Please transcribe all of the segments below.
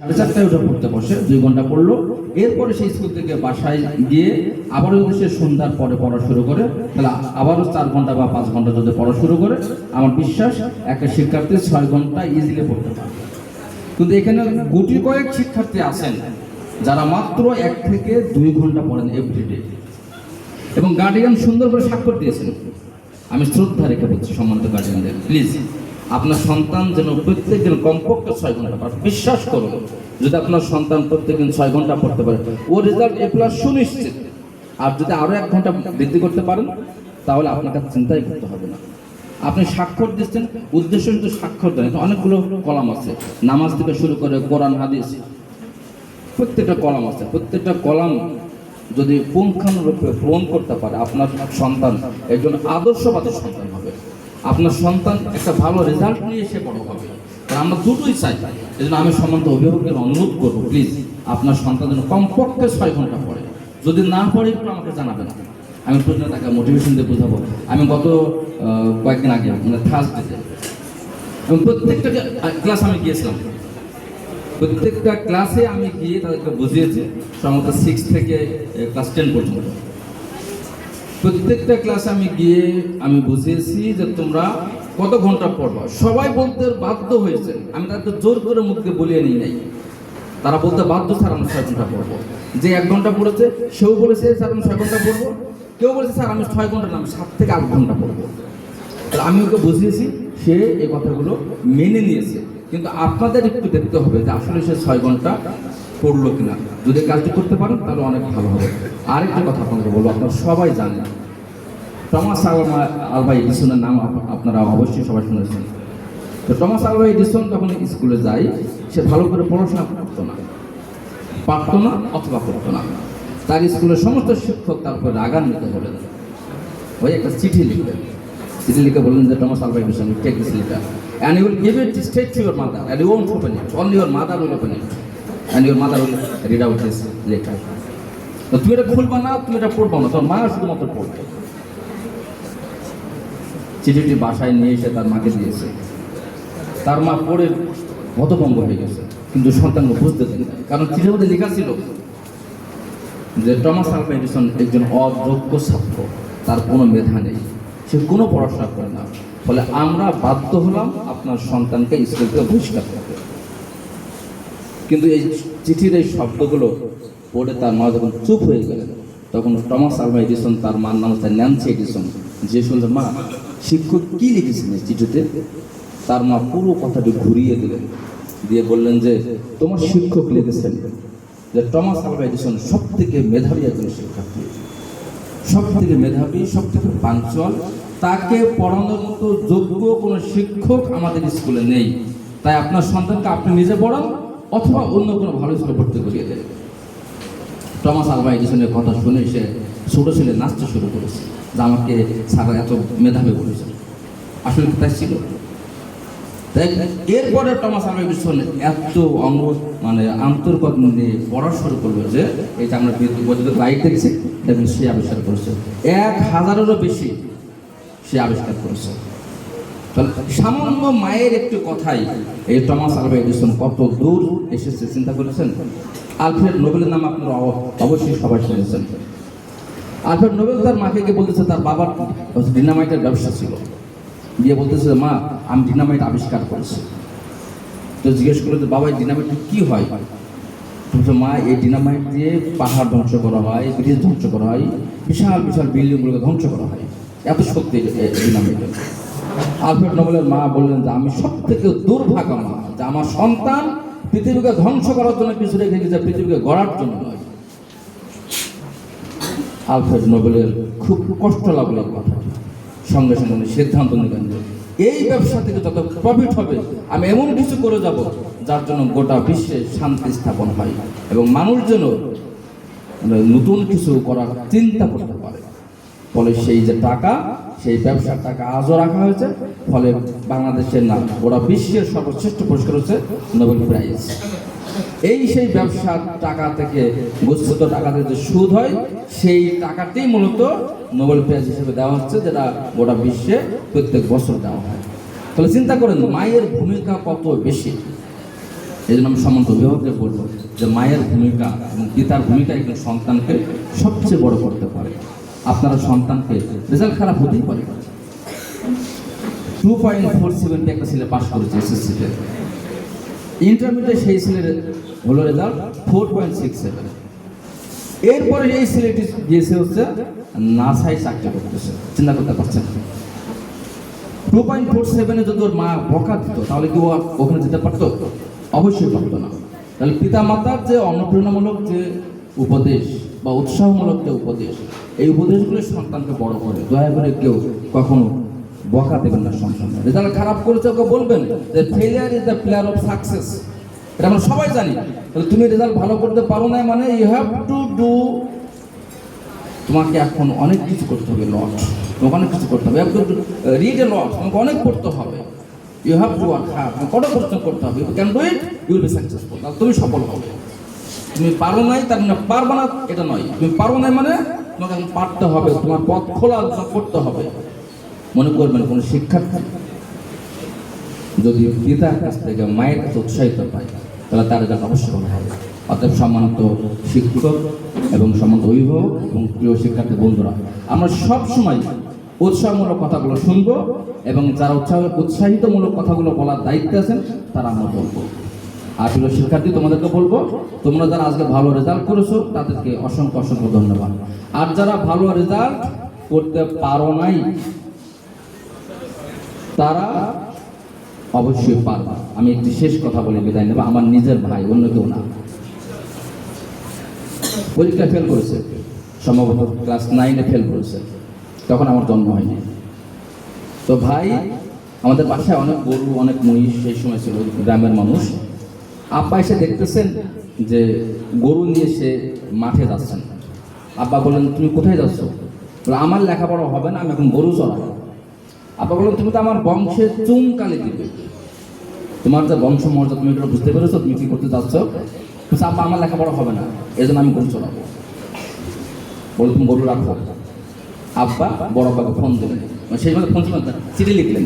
4:30টায় উঠে পড়তে বসে, 2 ঘন্টা পড়লো। এরপরে সেই স্কুল থেকে বাসায় গিয়ে আবারও যদি সে সন্ধ্যার পরে পড়া শুরু করে, তাহলে আবারও 4 ঘন্টা বা 5 ঘন্টা যদি পড়া শুরু করে, আমার বিশ্বাস একটা শিক্ষার্থী 6 ঘন্টা ইজিলি পড়তে পারে। কিন্তু এখানে গুটি কয়েক শিক্ষার্থী আছেন যারা মাত্র 1 থেকে 2 ঘন্টা পড়েন এভরিডে, এবং গার্ডিয়ান সুন্দর করে স্বাক্ষর দিয়েছেন। আমি শ্রদ্ধা রেখে বলছি সম্মানিত গার্ডিয়ানদের, প্লিজ আপনার সন্তান যেন প্রত্যেক দিন কমপক্ষে 6 ঘন্টা পড়ে। বিশ্বাস করুন, যদি আপনার সন্তান প্রত্যেকদিন 6 ঘন্টা পড়তে পারে, ওর রেজাল্ট A+ সুনিশ্চিত। আর যদি আরো 1 ঘন্টা বৃদ্ধি করতে পারেন, তাহলে আপনাকে চিন্তাই করতে হবে না। আপনি স্বাক্ষর দিচ্ছেন, উদ্দেশ্য কিন্তু স্বাক্ষর দেন। অনেকগুলো কলাম আছে, নামাজ থেকে শুরু করে কোরআন হাদিস, প্রত্যেকটা কলাম আছে। প্রত্যেকটা কলাম যদি পুঙ্খানুরূপে পূরণ করতে পারে, আপনার সন্তান একজন আদর্শবাদী সন্তান হবে। আপনার সন্তান একটা ভালো রেজাল্ট নিয়ে এসে বড় হবে। কারণ আমরা দুটোই চাই। এই জন্য আমি সম্মানিত অভিভাবকের অনুরোধ করবো, প্লিজ আপনার সন্তান যেন কমপক্ষে 6 ঘন্টা পড়ে। যদি না পড়ে একটু আমাকে জানাবেন, আমি প্রয়োজনে তাকে মোটিভেশন দিয়ে বোঝাবো। আমি গত কয়েকদিন আগে মানে থার্সডেতে এবং প্রত্যেকটা ক্লাস আমি গিয়েছিলাম, প্রত্যেকটা ক্লাসে আমি গিয়ে তাদেরকে বুঝিয়েছি, সম্ভবত 6 থেকে ক্লাস 10 পর্যন্ত। প্রত্যেকটা ক্লাসে আমি গিয়ে আমি বুঝিয়েছি যে তোমরা কত ঘন্টা পড়বা। সবাই বলতে বাধ্য হয়েছে, আমি তাদেরকে জোর করে মুখে বলিয়ে নিই নাই। তারা বলতে বাধ্য, স্যার আমি 6 ঘন্টা পড়বো। যে 1 ঘন্টা পড়েছে সেও বলেছে স্যার আমি 6 ঘন্টা পড়বো। কেউ বলেছে স্যার আমি 6 ঘন্টা না, আমি 7 থেকে 8 ঘন্টা পড়বো। আমি ওকে বুঝিয়েছি, সে এই কথাগুলো মেনে নিয়েছে। কিন্তু আপনাদের একটু দেখতে হবে যে আসলে সে 6 ঘন্টা পড়লো কিনা। যদি কাজটি করতে পারেন তাহলে অনেক ভালো হবে। আরেকটা কথা আপনাকে বলবো, আপনারা সবাই জানেন টমাস আলভা এডিসনের নাম আপনারা অবশ্যই সবাই শুনেছেন। তো টমাস আলভা এডিসন যখন স্কুলে যায়, সে ভালো করে পড়াশোনা পারতো না অথবা করতো না। তার স্কুলের সমস্ত শিক্ষক তারপর রাগান্বিত হলেন, ওই একটা চিঠি লিখলেন। চিঠি লিখে বললেন যে Thomas Alva Edison, take this letter and you will give it straight to your mother and you won't open it, only your mother will open it and your mother will read out this letter. তো তুমি এটা খুলবা না, তুমি এটা পড়বা না, তোর মা শুধুমাত্র পড়বে। চিঠিটি বাসায় নিয়ে এসে তার মাকে দিয়েছে। তার মা পড়ে হতভম্ব হয়ে গেছে, কিন্তু সন্তানকে বুঝতে দেন না। কারণ চিঠির মধ্যে লেখা ছিল যে টমাস আলভা এডিসন একজন অযোগ্য ছাত্র, তার কোনো মেধা নেই, সে কোনো পড়াশোনা করে না। ফলে আমরা বাধ্য হলাম আপনার সন্তানকে স্কুল থেকে বহিষ্কার করতে। কিন্তু এই চিঠির এই শব্দগুলো পড়ে তার মা যখন চুপ হয়ে গেলেন, তখন টমাস আলভা এডিসন, তার মার নাম হচ্ছে ন্যান্সি এডিসন, যে শুনলেন মা শিক্ষক কি লিখেছেন এই চিঠিতে, তার মা পুরো কথাটি ঘুরিয়ে দিলেন, দিয়ে বললেন যে তোমার শিক্ষক লিখেছেন যে টমাস আলভা এডিসন সব থেকে মেধাবী একজন শিক্ষার্থী, সব থেকে মেধাবী, সব থেকে পাঞ্চুয়াল, তাকে পড়ানোর মতো যোগ্য কোনো শিক্ষক আমাদের স্কুলে নেই। তাই আপনার সন্তানকে আপনি নিজে পড়ান অথবা অন্য কোনো ভালো স্কুলে ভর্তি করিয়ে দেন। টমাস আলভা এডিসনের কথা শুনে সে ছোটো ছেলে নাচতে শুরু করেছে যে আমাকে স্যার এত মেধাবী বলেছে। আসলে তাই ছিল। তাই এরপরে টমাস আলভা এডিসন এত আন্তর্গত নিয়ে পড়া শুরু করলো যে এই যে আমরা বৈদ্যুতিক লাইট দেখছি, দেখবেন সে আবিষ্কার করেছে। 1000-এরও বেশি সে আবিষ্কার করেছে। সামান্য মায়ের একটি কথাই এই টমাস আলভা এডিসন কত দূর এসেছে চিন্তা করেছেন। আলফ্রেড নোবেলের নাম আপনারা অবশ্যই সবাই শুনেছেন। আলফ্রেড নোবেল তার মাকে গিয়ে বলতেছে, তার বাবার ডিনামাইটের ব্যবসা ছিল, গিয়ে বলতেছে মা আমি ডিনামাইট আবিষ্কার করেছি। তো জিজ্ঞেস করলো যে বাবা এই ডিনামাইট কি হয়? বলছে মা এই ডিনামাইট দিয়ে পাহাড় ধ্বংস করা হয়, ব্রিজ ধ্বংস করা হয়, বিশাল বিশাল বিল্ডিংগুলোকে ধ্বংস করা হয়, এত শক্তি ডিনামাইটের। আলফ্রেড নোবেলের মা বললেন যে আমি সব থেকে দুর্ভাগা মা, যে আমার সন্তান পৃথিবীকে ধ্বংস করার জন্য কিছু রেখে গেছে, পৃথিবীকে গড়ার জন্য নয়। আলফ্রেড নোবেলের খুব কষ্ট লাগলো কথাটি। সঙ্গে সঙ্গে সিদ্ধান্ত নিলেন যে এই ব্যবসা থেকে যত প্রফিট হবে আমি এমন কিছু করে যাব যার জন্য গোটা বিশ্বে শান্তি স্থাপন হয় এবং মানুষ যেন নতুন কিছু করার চিন্তা করতে পারে। ফলে সেই যে টাকা, সেই ব্যবসার টাকা আজও রাখা হয়েছে। ফলে বাংলাদেশের নাম গোটা বিশ্বের সর্বশ্রেষ্ঠ পুরস্কার হচ্ছে নোবেল প্রাইজ। এই সেই ব্যবসার টাকা থেকে, গচ্ছিত টাকাতে যে সুদ হয়, সেই টাকাতেই মূলত নোবেল প্রাইজ হিসেবে দেওয়া হচ্ছে, যেটা গোটা বিশ্বে প্রত্যেক বছর দেওয়া হয়। তাহলে চিন্তা করেন মায়ের ভূমিকা কত বেশি। এই জন্য আমি সম্মানিত অভিভাবককে বলবো যে মায়ের ভূমিকা এবং পিতার ভূমিকা একজন সন্তানকে সবচেয়ে বড় করতে পারে। আপনারা সন্তানকে রেজাল্ট খারাপ হতেই পারে, 2.470 একটা ছেলে পাস করেছে এসএসসিতে, ইন্টারমিডিয়েট সেই ছেলের হলো রেজাল্ট 4.67। এরপরে এই ছেলেটি গিয়েছে হচ্ছে নাসায় চাকরি করতেছে, চিন্তা করতে পারছেন। 2.47 যদি ওর মা বকা দিত তাহলে কি ও ওখানে যেতে পারতো? অবশ্যই পারতো না। তাহলে পিতা মাতার যে অনুপ্রেরণামূলক যে উপদেশ বা উৎসাহমূলক যে উপদেশ, এই উপদেশগুলো সন্তানকে বড় করে। দয়া করে কেউ কখনো বকা দেবেন না সন্তানকে। রেজাল্ট খারাপ করেছে ওকে বলবেন যে failure is the player of success, এটা আমরা সবাই জানি। তাহলে তুমি রেজাল্ট ভালো করতে পারো না মানে ইউ হ্যাভ টু ডু, তোমাকে এখন অনেক কিছু করতে হবে, লট, তোমাকে অনেক কিছু করতে হবে, রিড এ লট, তোমাকে অনেক পড়তে হবে, you have to work hard, কঠোর পরিশ্রম করতে হবে, you can do it, you will be successful. তাহলে তুমি সফল হবে। তুমি পারো নাই তার মানে পারবে না এটা নয়, তুমি পারো নাই মানে তোমাকে এখন পারতে হবে, তোমার পথ খোলা করতে হবে। মনে করবেন কোনো শিক্ষার্থী যদি পিতার কাছ থেকে মায়ের কাছে উৎসাহিত পায় তাহলে তার রেজাল্ট অবশ্যই ভালো হবে। অতএব সম্মানিত শিক্ষক এবং সম্মানিত অভিভাবক এবং প্রিয় শিক্ষার্থী বন্ধুরা, আমরা সব সময় উৎসাহমূলক কথাগুলো শুনবো এবং যারা উৎসাহিতমূলক কথাগুলো বলার দায়িত্বে আছেন তারা আমরা বলবো। আর প্রিয় শিক্ষার্থী, তোমাদেরকে বলবো, তোমরা যারা আজকে ভালো রেজাল্ট করেছো তাদেরকে অসংখ্য অসংখ্য ধন্যবাদ। আর যারা ভালো রেজাল্ট করতে পারো নাই তারা অবশ্যই পারবা। আমি একটি শেষ কথা বলে বিদায় নেব। আমার নিজের ভাই, অন্য কেউ না, পরীক্ষা ফেল করেছে, সম্ভবত ক্লাস 9-এ ফেল করেছে, তখন আমার জন্ম হয়নি। তো ভাই, আমাদের বাসায় অনেক গরু অনেক মহিষ সেই সময় ছিল, গ্রামের মানুষ। আব্বা এসে দেখতেছেন যে গরু নিয়ে সে মাঠে যাচ্ছেন। আব্বা বললেন, তুমি কোথায় যাচ্ছ? আমার লেখাপড়া হবে না, আমি এখন গরু চড়াবো। আব্বা বললেন, তুমি তো আমার বংশের চুনকালি দিবে, তোমার যে বংশ মর্যাদা তুমি এটা বুঝতে পেরেছো, তুমি কি করতে যাচ্ছ? আব্বা আমার লেখাপড়া হবে না, এই জন্য আমি গরু চড়াবো। বলে তুমি গরু রাখো। আব্বা বড় আব্বাকে ফোন দিলেন, সেই মধ্যে ফোন ছিল, চিঠি লিখলেন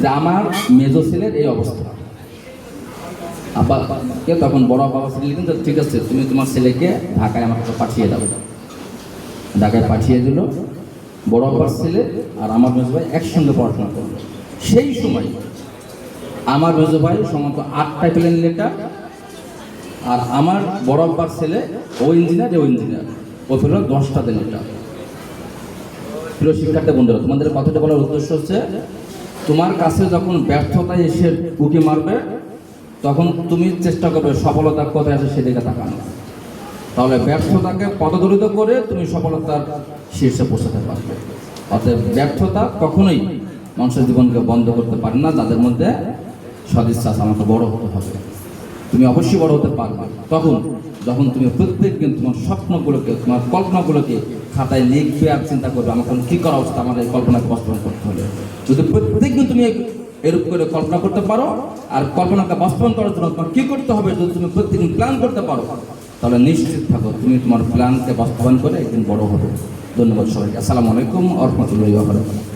যে আমার মেজো ছেলের এই অবস্থা। আব্বাকে তখন বড় আব্বা চিঠি লিখলেন যে ঠিক আছে, তুমি তোমার ছেলেকে ঢাকায় আমার কাছে পাঠিয়ে দাও। ঢাকায় পাঠিয়ে দিল। বড় আব্বার ছেলে আর আমার মেজো ভাই একসঙ্গে পড়াশোনা করলো। সেই সময় আমার মেজো ভাই সম্ভবত 8টা পেলেন লেটার, আর আমার বড় আব্বার ছেলে ও ইঞ্জিনিয়ার, ও পেল 10টাতে লেটার। প্রিয় শিক্ষার্থী বন্ধুরা, তোমাদের কথাটা বলার উদ্দেশ্য হচ্ছে, তোমার কাছে যখন ব্যর্থতায় এসে উঁকি মারবে তখন তুমি চেষ্টা করবে সফলতা কোথায় আছে সেদিকে তাকানো। তাহলে ব্যর্থতাকে পদদলিত করে তুমি সফলতার শীর্ষে পৌঁছাতে পারবে। অতএব ব্যর্থতা কখনোই মানুষের জীবনকে বন্ধ করতে পারে না। যাদের মধ্যে সদিচ্ছা আছে, আমাকে বড় হতে হবে, তুমি অবশ্যই বড় হতে পারবে যখন তুমি প্রত্যেকদিন তোমার স্বপ্নগুলোকে, তোমার কল্পনাগুলোকে খাতায় লিখবে আর চিন্তা করবে আমার এখন কী করা উচিত, আমার এই কল্পনাকে বাস্তবায়ন করতে হবে। যদি প্রত্যেকদিন তুমি এরূপ করে কল্পনা করতে পারো আর কল্পনাকে বাস্তবায়ন করার জন্য তোমার কী করতে হবে, যদি তুমি প্রত্যেকদিন প্ল্যান করতে পারো তাহলে নিশ্চিত থাকো তুমি তোমার প্ল্যানকে বাস্তবায়ন করে একদিন বড় হবে। ধন্যবাদ সবাইকে। আসসালামু আলাইকুম ওয়া রাহমাতুল্লাহি ওয়া বারাকাতুহু।